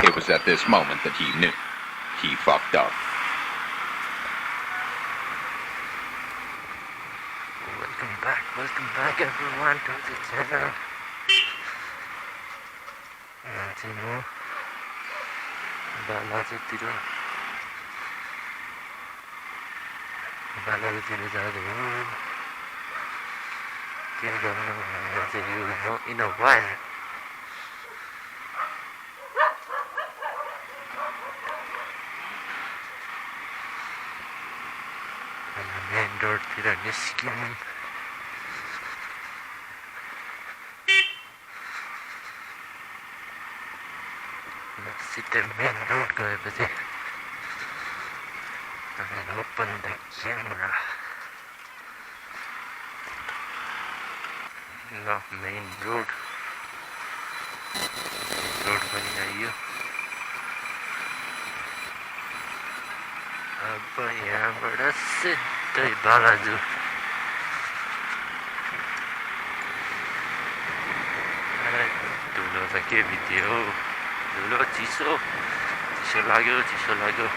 It was at this moment that he knew. He fucked up. Welcome back everyone to the channel. चाहिँ म बालाजुतिर जाँदै हो के गर्नु भनेर चाहिँ यो इन अ वाइल मेन रोडतिर निस्क्यौँ सिधै मेन रोड गएपछि ओपन द क्यामेरा ल मेन रोड पनि आइयो अब यहाँबाट सिधै बालाजु धुलो त के बित्यो धुलो चिसो लाग्यो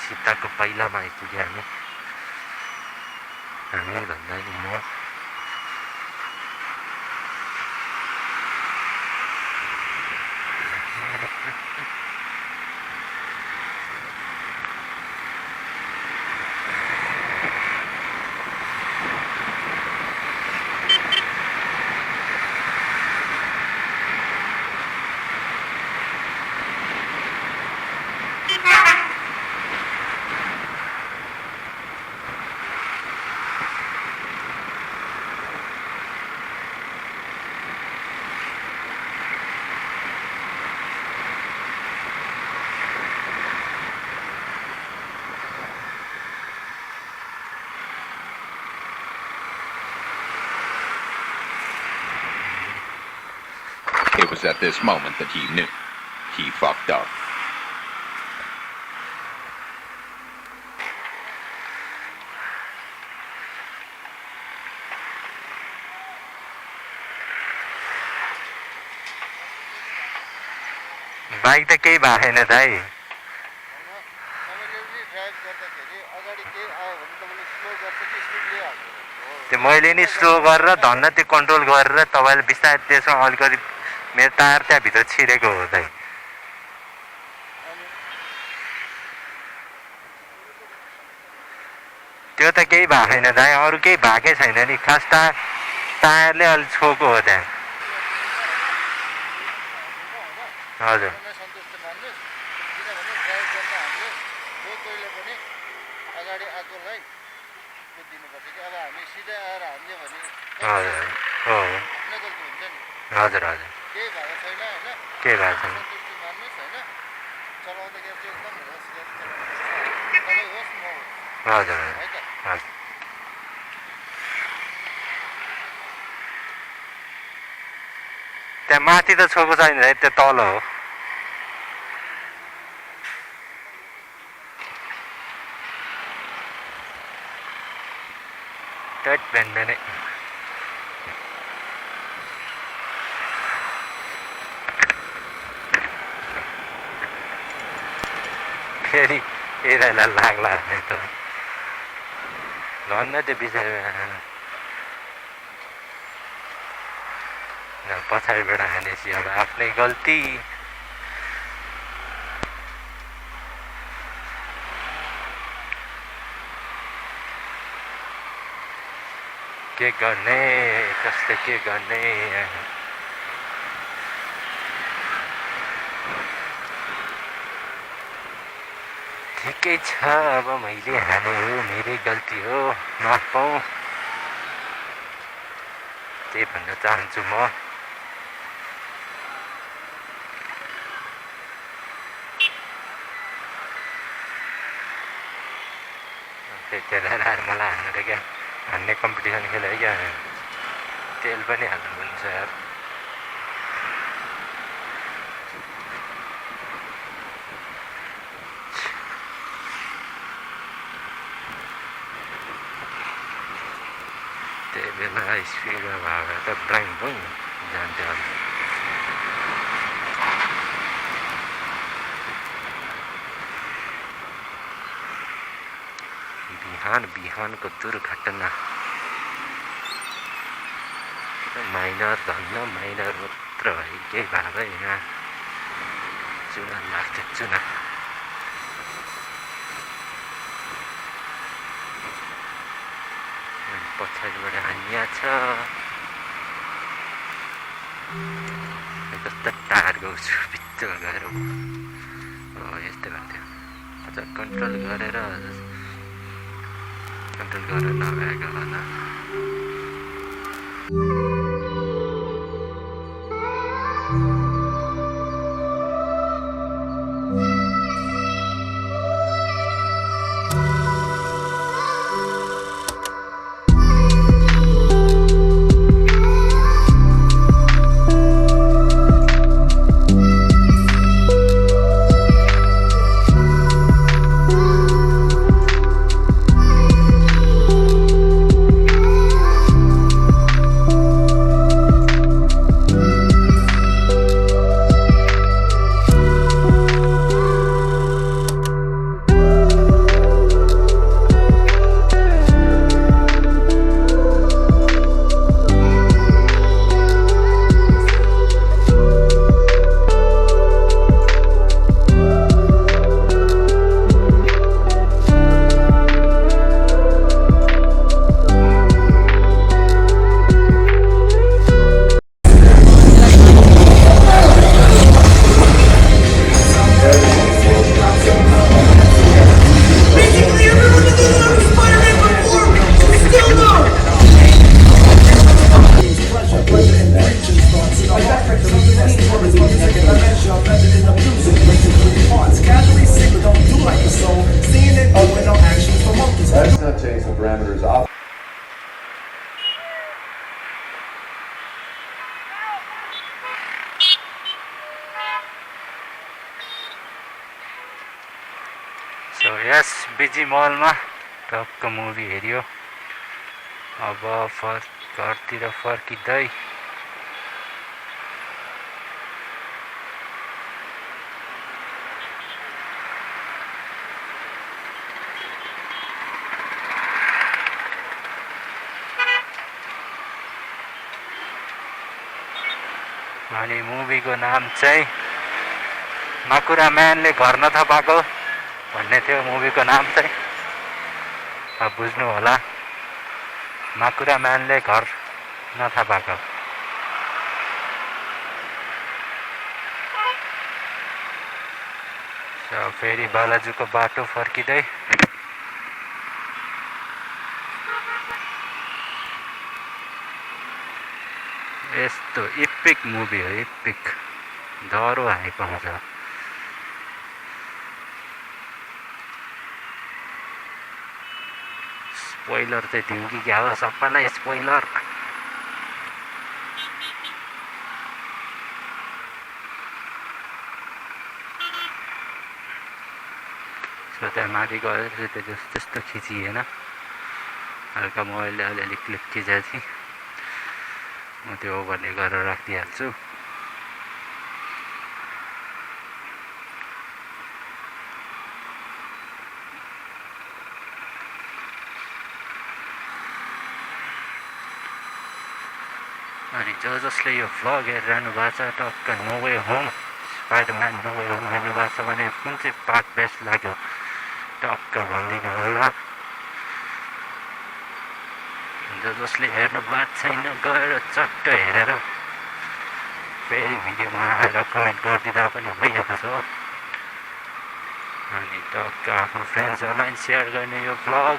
सीताको पाइलामा आइपुग्यो हामी भन्दा नि म It was at this moment that he knew. He fucked up. Bike त केही भएको छैन दाइ त्यो मैले नि स्लो गरेर धन्न त्यो कन्ट्रोल गरेर तपाईँले बिस्तारै त्यसमा अलिकति मेरो टायर त्यहाँभित्र छिरेको हो दाइ त्यो त केही भएको छैन दाइ अरू केही भएकै छैन नि खास टायरले अलि छोएको हो त्यहाँ हजुर हजुर केही भएको छैन हजुर त्यहाँ माथि त छोएको छैन त्यो तल हो टट भेन्दै फेरि यिनीहरूलाई लाग्ला भने त धन्न त्यो पछाडि पछाडिबाट हानेपछि अब आफ्नै गल्ती के गर्ने कसले के गर्ने ठिकै छ अब मैले हाने हो मेरै गल्ती हो माफ पाऊँ त्यही भन्न चाहन्छु म त्यतिखेर मलाई हान्नु क्या हान्ने कम्पिटिसन खेल्यो क्या तेल पनि हाल्नुहुन्छ यार त्यही बेला स्पिडमा भए त ब्राङ बुङ जान्थ्यो होला बिहानको दुर्घटना माइनर धन्न माइनर मात्र है केही भए यहाँ चुना लाग्थ्यो चुना पछाडिबाट हानिया छ कस्तो टायर गाउँछु भित्र गएर यस्तो लाग्थ्यो अझ कन्ट्रोल गरेर नभएको होला सो यस बिजी मलमा टक्क मुभी हेऱ्यो अब घरतिर फर्किँदै अनि मुभीको नाम चाहिँ माकुरा म्यानले घर नथपाएको भन्ने थियो मुभीको नाम चाहिँ अब बुझ्नु होला माकुरा म्यानले घर नथपाएको फेरि बालाजुको बाटो फर्किँदै यस्तो इपिक मुभी हो इपिक डरो आएको हुन्छ स्पोइलर चाहिँ दिउँ कि क्या हो सबैलाई स्पोइलर सो त्यहाँ माथि गएर त्यो त्यस्तो खिचिएन हल्का मोबाइलले अलिअलि क्लिप खिचेको थिएँ म त्यो ओभरले गरेर राखिदिइहाल्छु अनि जसले यो भ्लग हेरिरहनु भएको छ टक्क no way home Spiderman no way home हेर्नु भएको छ भने कुन चाहिँ पार्ट बेस्ट लाग्यो टक्क भनिदिनु होला जसले हेर्नु भएको छैन गएर चट्ट हेरेर फेरि भिडियोमा आएर कमेन्ट गरिदिँदा पनि भइहाल्छ अनि टक्क आफ्नो फ्रेन्ड्सहरूलाई सेयर गर्ने यो भ्लग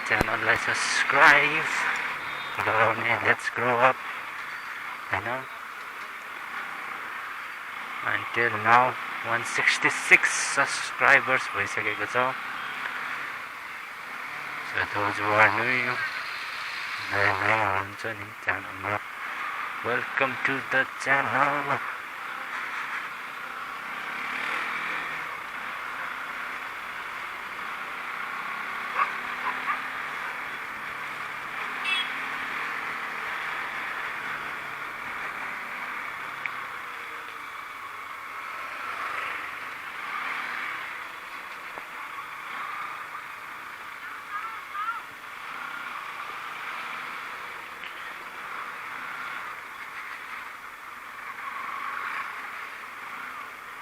च्यानललाई सब्सक्राइब गराउने लेट्स ग्रो अप होइन until now 166 subscribers भइसकेको छ so those who are new नयाँ हुन्छ नि च्यानलमा वेलकम टु द च्यानल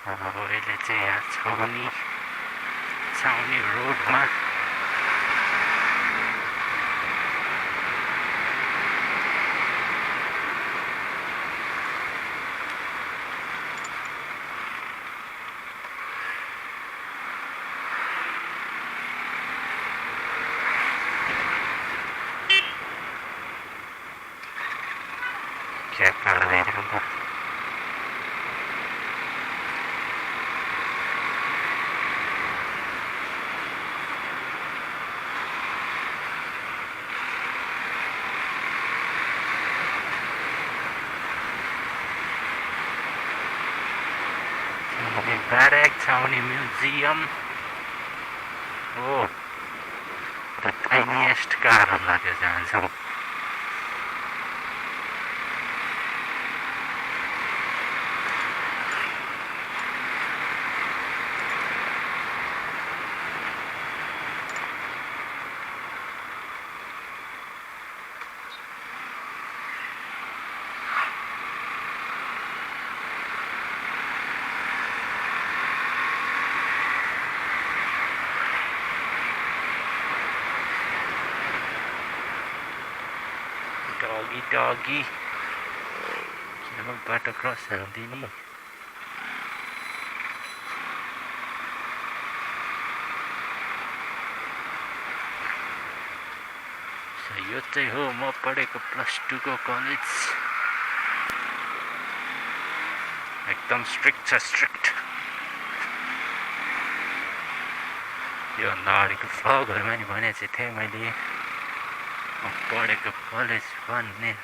अहिले चाहिँ यहाँ छाउनी रोडमा क्याब हाल्दै Barrack County Museum. Oh, the tiniest car like this. Doggy. Kinda back across Sardini. So यो चाहिँ हो म पढेको +2 को कलेज एकदम स्ट्रिक्ट यो अगाडिको भ्लगहरुमा नि भने चाहिँ थिए मैले पढेको कलेज भनेर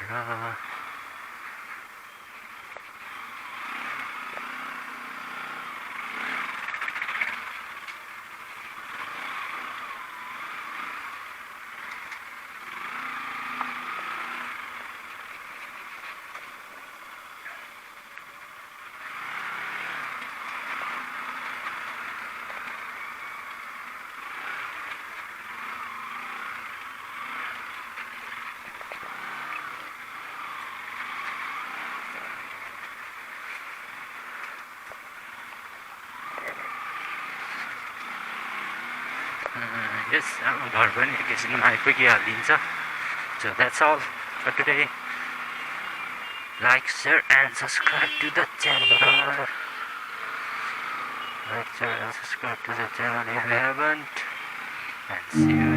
Yes, I'm घर पनि एकैछिनमा आइपुगिहालिन्छ. So that's all for today. Like, share and subscribe to the channel. Like, share and subscribe to the channel if you haven't. And see you